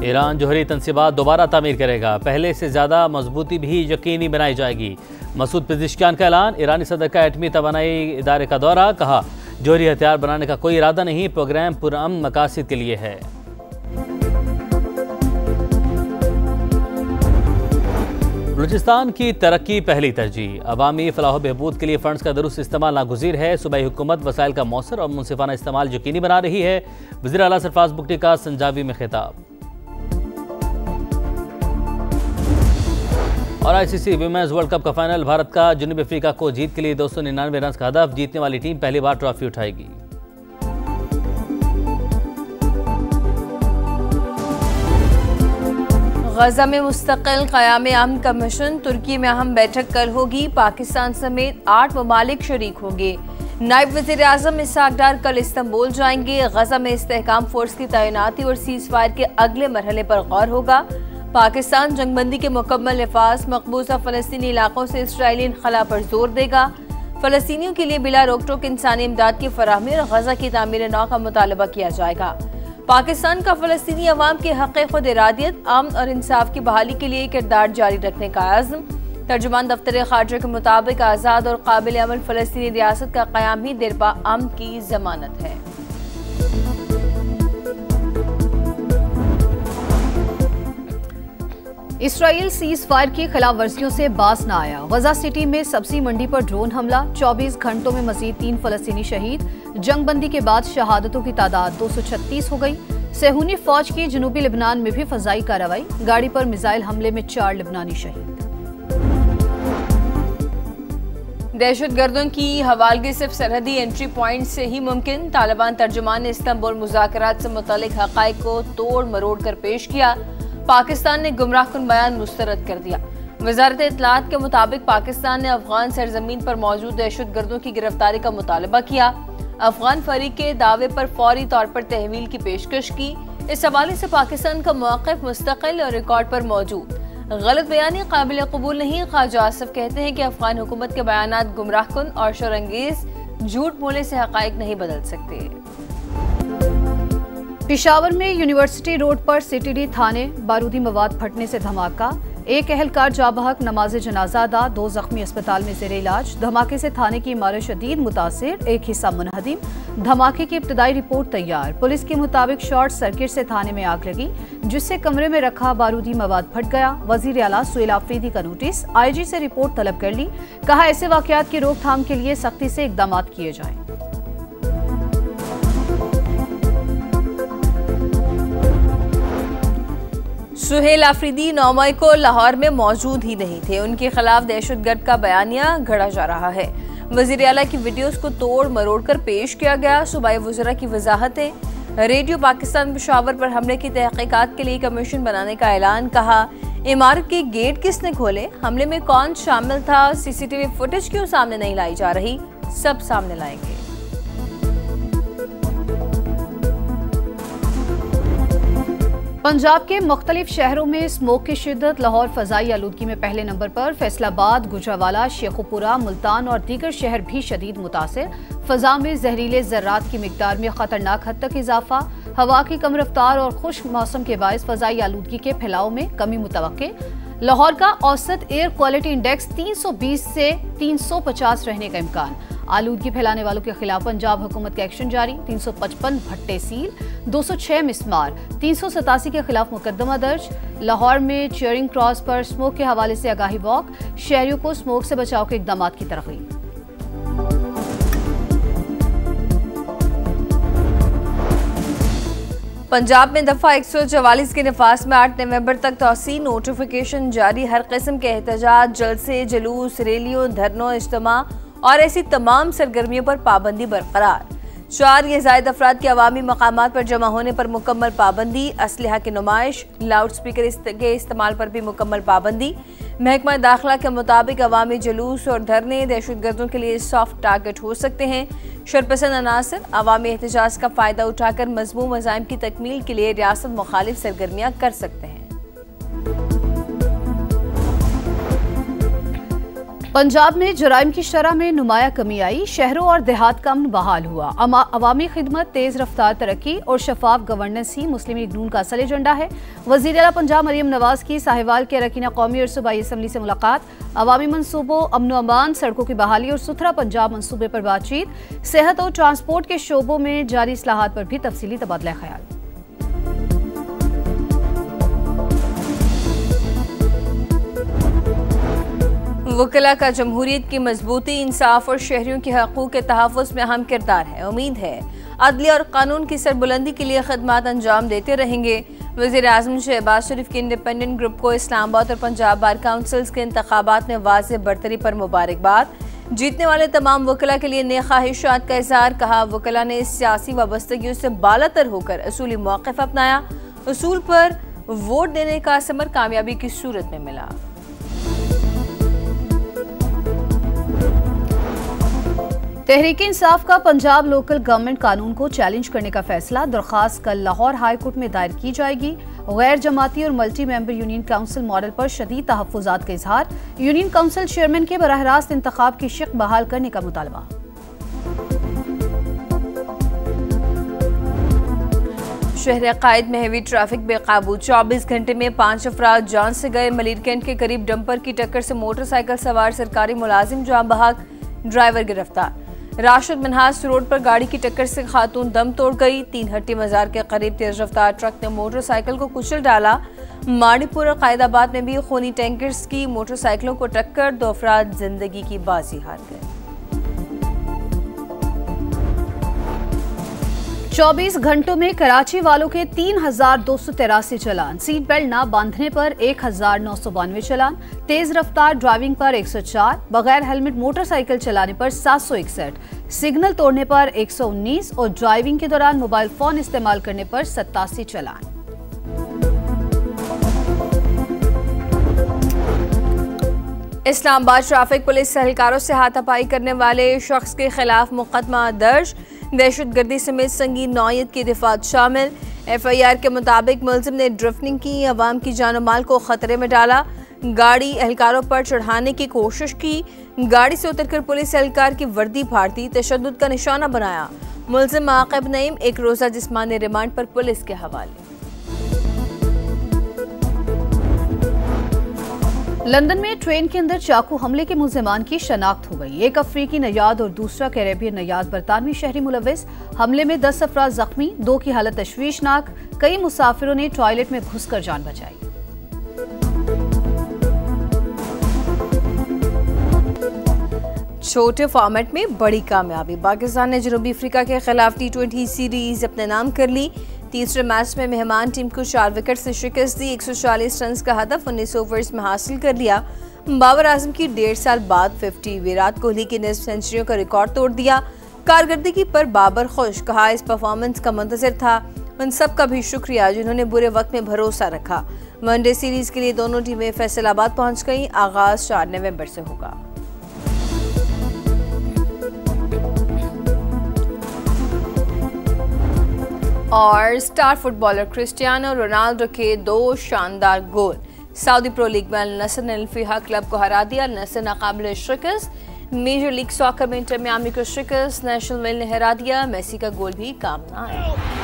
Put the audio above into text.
Iran जोहरी तनसीबात दोबारा तामीर करेगा, पहले से ज़्यादा मजबूती भी यकीनी बनाई जाएगी। मसूद पेज़ेश्कियान का ऐलान। ईरानी सदर का एटमी तवानाई इदारे का दौरा। कहा, जोहरी हथियार बनाने का कोई इरादा नहीं, प्रोग्राम पुरअमन मकासद के लिए है। बलूचिस्तान की तरक्की पहली तरजीह। अवामी फलाह बहबूद के लिए फंड्स का दुरुस्त इस्तेमाल नागुज़ीर है। सूबाई हुकूमत वसाइल का मौसर और मुनसिफाना इस्तेमाल यकीनी बना रही है। वज़ीर आला सरफराज बुगटी का संजावी में खिताब। और आईसीसी विमेंस वर्ल्ड कप का फाइनल। भारत का जनूबी अफ्रीका को जीत के लिए 299 रन का हदफ। जीतने वाली टीम पहली बार ट्रॉफी उठाएगी। गजा में मुस्तकिल क़याम अमन कमीशन। तुर्की में अहम बैठक कल होगी। पाकिस्तान समेत 8 ममालिक शरीक होंगे। नायब वज़ीर आज़म इसहाक डार कल इस्तांबुल जाएंगे। गजा में इस्तेहकाम फोर्स की तैनाती और सीज़ फायर के अगले मरहले पर गौर होगा। पाकिस्तान जंगबंदी के मुकम्मल नफाज मकबूजा फ़लस्तीनी इलाकों से इसराइली इनखला पर जोर देगा। फ़लस्तीनियों के लिए बिला रोक टोक इंसानी इमदाद की फराहमी और गजा की तामीर नौ का मुतालबा किया जाएगा। पाकिस्तान का फ़लस्तीनी अवाम के हक़ खुद इरादियत, अमन और इंसाफ की बहाली के लिए किरदार जारी रखने का आज़म। तर्जुमान दफ्तर ख़ारजा के मुताबिक आज़ाद और काबिल अमल फ़लस्तीनी रियासत का क़याम ही दिरपा अमन की ज़मानत है। इसराइल सीज फायर की खिलाफ वर्जियों से बाज न आया। गजा सिटी में सब्जी मंडी पर ड्रोन हमला। 24 घंटों में मजीद 3 फलस्तीनी शहीद। जंगबंदी के बाद शहादतों की तादाद 236 हो गई। सेहूनी फौज की जनूबी लिबनान में भी फजाई कार्रवाई। गाड़ी पर मिसाइल हमले में 4 लिबनानी शहीद। दहशतगर्दों की हवालगी सिर्फ सरहदी एंट्री पॉइंट से ही मुमकिन। तालिबान तर्जुमान ने इस्तांबुल मुज़ाकरात से मुतल्लिक हक़ाइक़ को तोड़ मरोड़ कर पेश किया। पाकिस्तान ने गुमराहकुन बयान मुस्तरद कर दिया। वज़ारत इत्तलात के मुताबिक पाकिस्तान ने अफगान सरजमीन पर मौजूद दहशतगर्दों की गिरफ्तारी का मुतालबा किया। अफगान फरीक के दावे पर फौरी तौर पर तहवील की पेशकश की। इस हवाले से पाकिस्तान का मौक़िफ़ मुस्तक़िल और रिकॉर्ड पर मौजूद। गलत बयानी काबिल कबूल नहीं। ख्वाजा आसिफ कहते हैं कि अफगान हुकूमत के बयानात गुमराहकुन और शरअंगेज़ झूठ बोलने से हक़ाइक़ नहीं बदल सकते। पेशावर में यूनिवर्सिटी रोड पर सीटीडी थाने बारूदी मवाद फटने से धमाका। एक अहलकार जा बहक, नमाज जनाजा अदा। 2 जख्मी अस्पताल में ज़ेर इलाज। धमाके से थाने की इमारत शदीद मुतासिर, एक हिस्सा मुनहदिम। धमाके की इब्तदाई रिपोर्ट तैयार। पुलिस के मुताबिक शॉर्ट सर्किट से थाने में आग लगी, जिससे कमरे में रखा बारूदी मवाद फट गया। वज़ीर आला सुहेल आफरीदी का नोटिस। IG से रिपोर्ट तलब कर ली। कहा, ऐसे वाक़यात की रोकथाम के लिए सख्ती से इक़दाम किए जाएं। सुहेल आफरीदी 9 मई को लाहौर में मौजूद ही नहीं थे। उनके खिलाफ दहशतगर्द का बयानिया घड़ा जा रहा है। वज़ीर आला की वीडियोस को तोड़ मरोड़ कर पेश किया गया। सूबाई वज़रा की वजाहतें। रेडियो पाकिस्तान पेशावर पर हमले की तहकीकात के लिए कमीशन बनाने का ऐलान। कहा, इमारत के गेट किसने खोले, हमले में कौन शामिल था, CCTV फुटेज क्यों सामने नहीं लाई जा रही, सब सामने लाएंगे। पंजाब के मुख्तलिफ शहरों में स्मोक की शिद्दत। लाहौर फ़ज़ाई आलूदगी में पहले नंबर पर। फैसलाबाद, गुजरावाला, शेखुपुरा, मुल्तान और दीगर शहर भी शदीद मुतासिर। फ़ज़ा में जहरीले ज़र्रात की मिकदार में ख़तरनाक हद तक इजाफा। हवा की कम रफ्तार और खुश्क मौसम के बायस फ़ज़ाई आलूदगी के फैलाव में कमी मुतवक्के। लाहौर का औसत एयर क्वालिटी इंडेक्स 320 से 350 रहने का इम्कान। आलूदगी फैलाने वालों के खिलाफ पंजाब हुकूमत का एक्शन जारी। 355 भट्टे सील, 206 मिसमार, 387 के खिलाफ मुकदमा दर्ज। लाहौर में चेयरिंग क्रॉस पर स्मोक के हवाले से आगाही वॉक। शहरियों को स्मोक से बचाव के इकदाम की तरगीब। पंजाब में दफा 144 के नफाज में 8 नवंबर तक तौसीन नोटिफिकेशन जारी। हर किस्म के एहतजाज, जलसे, जुलूस, रैलियों, धरनों, इज्तिमा और ऐसी तमाम सरगर्मियों पर पाबंदी बरकरार। 4 या ज़ायद अफराद के अवामी मकामात पर जमा होने पर मुकम्मल पाबंदी। असलहा की नुमाइश, लाउड स्पीकर के इस्तेमाल पर भी मुकम्मल पाबंदी। महकमा दाखिला के मुताबिक अवामी जुलूस और धरने दहशतगर्दों के लिए सॉफ्ट टारगेट हो सकते हैं। शरपसंद अनासर अवामी एहतजाज का फ़ायदा उठाकर मज़मूम मज़ाइम की तकमील के लिए रियासत मुखालिफ सरगर्मियाँ कर सकते हैं। पंजाब में जराइम की शरह में नुमाया कमी आई, शहरों और देहात का अमन बहाल हुआ। अवामी खिदमत, तेज रफ्तार तरक्की और शफाफ गवर्नेंस ही मुस्लिम लीग नून का असल एजेंडा है। वज़ीर आला पंजाब मरियम नवाज की साहिवाल के अरकान कौमी और सूबाई असम्बली से मुलाकात, अवामी मनसूबों, अमन अमान, सड़कों की बहाली और सुथरा पंजाब मनसूबे पर बातचीत, सेहत और ट्रांसपोर्ट के शोबों में जारी इस्लाहात पर भी तफसीली तबादला ख्याल। वकला का जमहूरियत की मजबूती, इंसाफ और शहरियों के हकूक़ के तहफ़्फ़ुज़ में अहम किरदार है। उम्मीद है अदलिया और कानून की सरबुलंदी के लिए खदमात अंजाम देते रहेंगे। वज़ीर आज़म शहबाज शरीफ के इंडिपेंडेंट ग्रुप को इस्लामाबाद और पंजाब बार काउंसिल्स के इंतखाबात में वाज़ेह बरतरी पर मुबारकबाद। जीतने वाले तमाम वकला के लिए नेक ख्वाहिशात का इज़हार। कहा, वकला ने सियासी वाबस्तगियों से बालातर होकर असूली मौक़िफ़ अपनाया। असूल पर वोट देने का असमर कामयाबी की सूरत में मिला। तहरीक इंसाफ का पंजाब लोकल गवर्नमेंट कानून को चैलेंज करने का फैसला। दरख्वास्त कल लाहौर हाई कोर्ट में दायर की जाएगी। गैर जमाती और multi member union council model पर शदीद तहफ़्फ़ुज़ात का इजहार। यूनियन काउंसिल चेयरमैन के बराह रास्त इंतखाब की शिक बहाल करने का मुतालबा। शहर कायद में हेवी ट्रैफिक बेकाबू, 24 घंटे में 5 अफराद जान से गए। मलिर कैंट के करीब डंपर की टक्कर से मोटरसाइकिल सवार सरकारी मुलाजिम जान बहक, ड्राइवर गिरफ्तार। राशिद मनहास रोड पर गाड़ी की टक्कर से खातून दम तोड़ गई। 3 हट्टी मजार के करीब तेज रफ्तार ट्रक ने मोटरसाइकिल को कुचल डाला। माड़ीपुर और कायदाबाद में भी खूनी टैंकर्स की मोटरसाइकिलों को टक्कर, 2 अफराद जिंदगी की बाजी हार गए। 24 घंटों में कराची वालों के 3,283 चालान, सीट बेल्ट न बांधने पर 1,992 चालान, तेज रफ्तार ड्राइविंग पर 104, बगैर हेलमेट मोटरसाइकिल चलाने पर 761, सिग्नल तोड़ने पर 119 और ड्राइविंग के दौरान मोबाइल फोन इस्तेमाल करने पर 87 चालान। इस्लामाबाद ट्रैफिक पुलिस एहलकारों से हाथापाई करने वाले शख्स के खिलाफ मुकदमा दर्ज। दहशतगर्दी समेत संगीन नौयत की दिफात शामिल। FIR के मुताबिक मुलजिम ने ड्रिफ्टिंग की, अवाम की जान माल को खतरे में डाला। गाड़ी एहलकारों पर चढ़ाने की कोशिश की। गाड़ी से उतरकर पुलिस एहलकार की वर्दी फाड़ दी, तशद्दुद का निशाना बनाया। मुलजिम आकिब नईम 1 रोजा जिस्मानी रिमांड पर पुलिस के हवाले। लंदन में ट्रेन के अंदर चाकू हमले के मुल्जिमान की शनाख्त हो गई। एक अफ्रीकी नयाद और दूसरा कैरेबियन नयाद बरतानवी शहरी मुलविस। हमले में 10 अफराद जख्मी, 2 की हालत तशवीशनाक। कई मुसाफिरों ने टॉयलेट में घुसकर जान बचाई। छोटे फॉर्मेट में बड़ी कामयाबी, पाकिस्तान ने जनूबी अफ्रीका के खिलाफ T20 सीरीज अपने नाम कर ली। तीसरे मैच में मेहमान टीम को 4 विकेट से शिकस्त दी। 140 रन का हदफ 19 ओवर्स में हासिल कर लिया। बाबर आजम की 1.5 साल बाद 50, विराट कोहली की निस्फ सेंचुरियों का रिकॉर्ड तोड़ दिया। कारकर्दगी पर बाबर खुश, कहा इस परफॉर्मेंस का मुंतज़िर था। उन सब का भी शुक्रिया जिन्होंने बुरे वक्त में भरोसा रखा। वनडे सीरीज के लिए दोनों टीमें फैसलाबाद पहुंच गईं। आगाज 4 नवंबर से होगा। और स्टार फुटबॉलर क्रिस्टियानो रोनाल्डो के 2 शानदार गोल। सऊदी प्रो लीग में अल नसर ने अल फिहा क्लब को हरा दिया। अल नसर नाकाबिल शिकस्त। मेजर लीग सॉकर में इंटर मियामी को शिकस्त। नेशनल वेल ने हरा दिया। मेसी का गोल भी काम न आया।